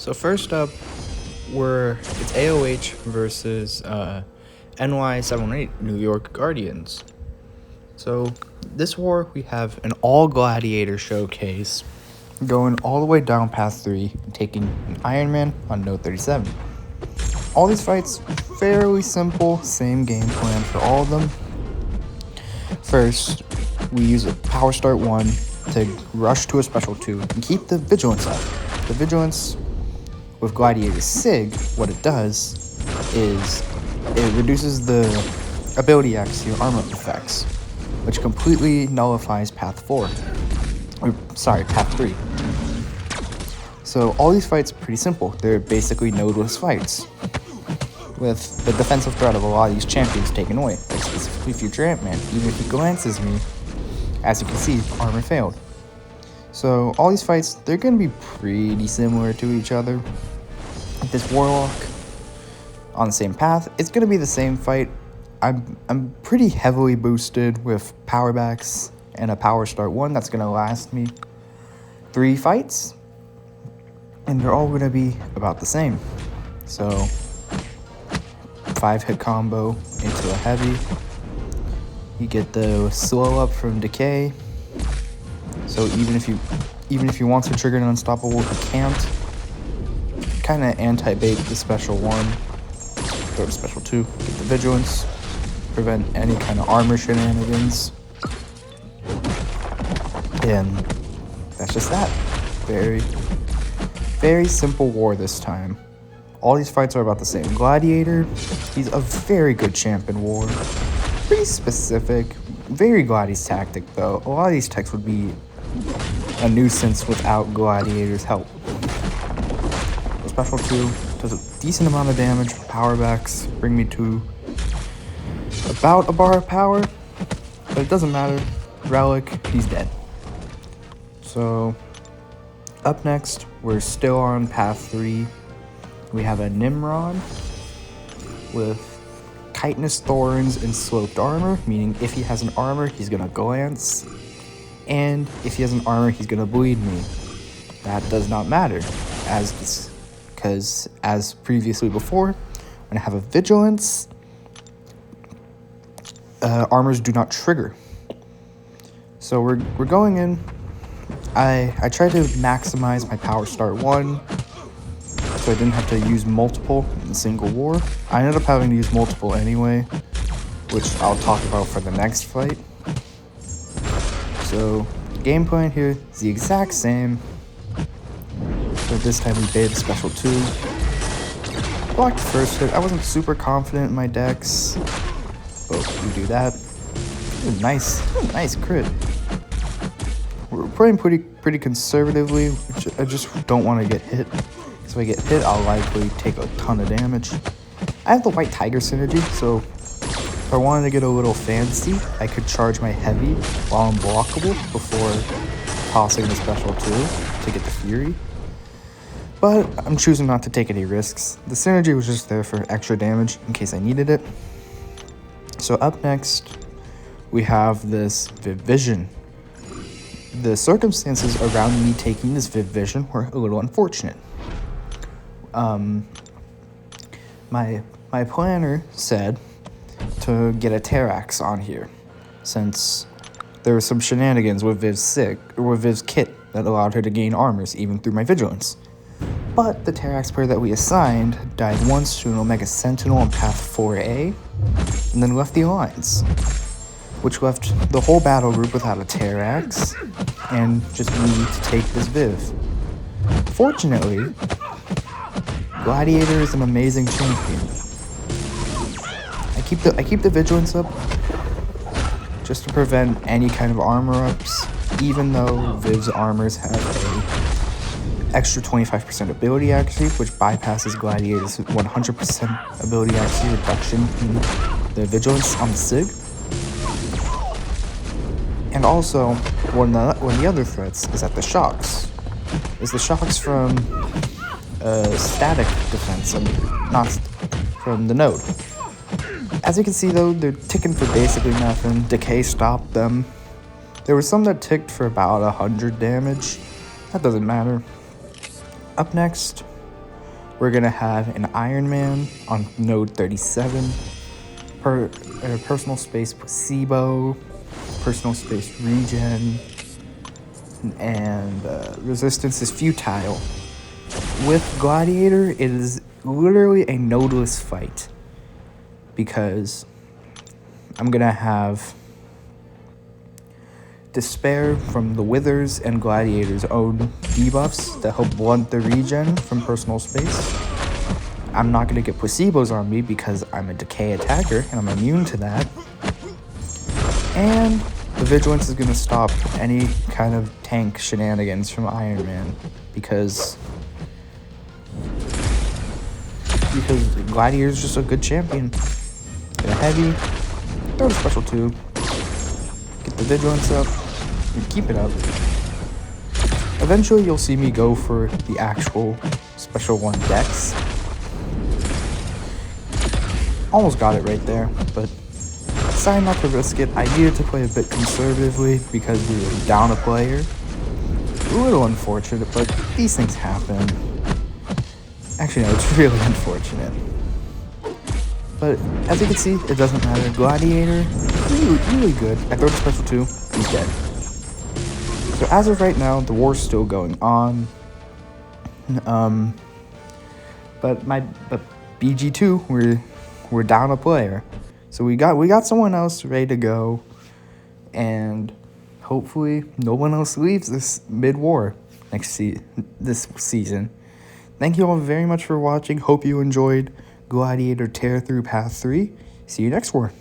So first up, it's AOH versus NY718 New York Guardians. So this war, we have an all Gladiator showcase going all the way down past 3 and taking an Iron Man on Note 37. All these fights, fairly simple, same game plan for all of them. First, we use a Power Start 1 to rush to a Special 2 and keep the Vigilance up. The Vigilance with Gladiator Sig, what it does is it reduces the ability accuracy or armor effects, which completely nullifies Path 3. So all these fights are pretty simple. They're basically nodeless fights, with the defensive threat of a lot of these champions taken away, like specifically Future Ant-Man. Even if he glances me, as you can see, armor failed. So all these fights, they're going to be pretty similar to each other. This Warlock on the same path, it's going to be the same fight. I'm pretty heavily boosted with power backs and a Power Start 1 that's going to last me 3 fights, and they're all going to be about the same. So 5-hit combo into a heavy. You get the slow up from decay. So even if you want to trigger an unstoppable, you can't. Kind of anti-bait the Special 1. Throw the Special 2. Get the Vigilance. Prevent any kind of armor shenanigans. And that's just that. Very, very simple war this time. All these fights are about the same. Gladiator, he's a very good champ in war. Pretty specific. Very Gladi's tactic though. A lot of these techs would be a nuisance without Gladiator's help. The Special 2 does a decent amount of damage. Power backs bring me to about a bar of power, but it doesn't matter. Relic, he's dead. So up next, we're still on Path 3. We have a Nimrod with chitinous thorns and sloped armor, meaning if he has an armor, he's gonna glance, and if he has an armor, he's gonna bleed me. That does not matter, because as previously before, when I have a Vigilance, armors do not trigger. So we're going in. I tried to maximize my Power Start 1, so I didn't have to use multiple in a single war. I ended up having to use multiple anyway, which I'll talk about for the next fight. So the game plan here is the exact same, but this time we baited the Special 2. Blocked the first hit. I wasn't super confident in my decks, but we do that. Nice crit. We're playing pretty conservatively. I just don't want to get hit. If I get hit, I'll likely take a ton of damage. I have the White Tiger synergy, so if I wanted to get a little fancy, I could charge my heavy while unblockable before tossing the Special 2 to get the Fury. But I'm choosing not to take any risks. The synergy was just there for extra damage in case I needed it. So up next, we have this Viv Vision. The circumstances around me taking this Viv Vision were a little unfortunate. My planner said to get a Terrax on here, since there were some shenanigans with Viv's kit that allowed her to gain armors even through my Vigilance. But the Terrax player that we assigned died once to an Omega Sentinel on Path 4A, and then left the Alliance, which left the whole battle group without a Terrax, and just me to take this Viv. Fortunately, Gladiator is an amazing champion. I keep the Vigilance up just to prevent any kind of armor ups, even though Viv's armors have a extra 25% ability accuracy, which bypasses Gladiator's 100% ability accuracy reduction in the Vigilance on the Sig. And also, one of the other threats is that the shocks. The shocks from static defense, not from the node. As you can see though, they're ticking for basically nothing. Decay stopped them. There were some that ticked for about 100 damage. That doesn't matter. Up next, We're gonna have an Iron Man on node 37, personal space placebo, personal space regen, and resistance is futile. With Gladiator, it is literally a nodeless fight because I'm gonna have Despair from the Withers and Gladiator's own debuffs that help blunt the regen from personal space. I'm not going to get placebos on me because I'm a decay attacker and I'm immune to that. And the Vigilance is going to stop any kind of tank shenanigans from Iron Man because Gladiator is just a good champion. Get a heavy, throw the special 2, get the Vigilance up, and keep it up. Eventually you'll see me go for the actual special 1 Dex. Almost got it right there, but decided not to risk it. I needed to play a bit conservatively because we were down a player. A little unfortunate, but these things happen. Actually, no, it's really unfortunate. But as you can see, it doesn't matter. Gladiator, really good. I throw the special 2, he's dead. So as of right now, the war's still going on. But BG2, we're down a player. So we got someone else ready to go, and hopefully no one else leaves this mid-war this season. Thank you all very much for watching. Hope you enjoyed Gladiator Tear Through Path 3. See you next war.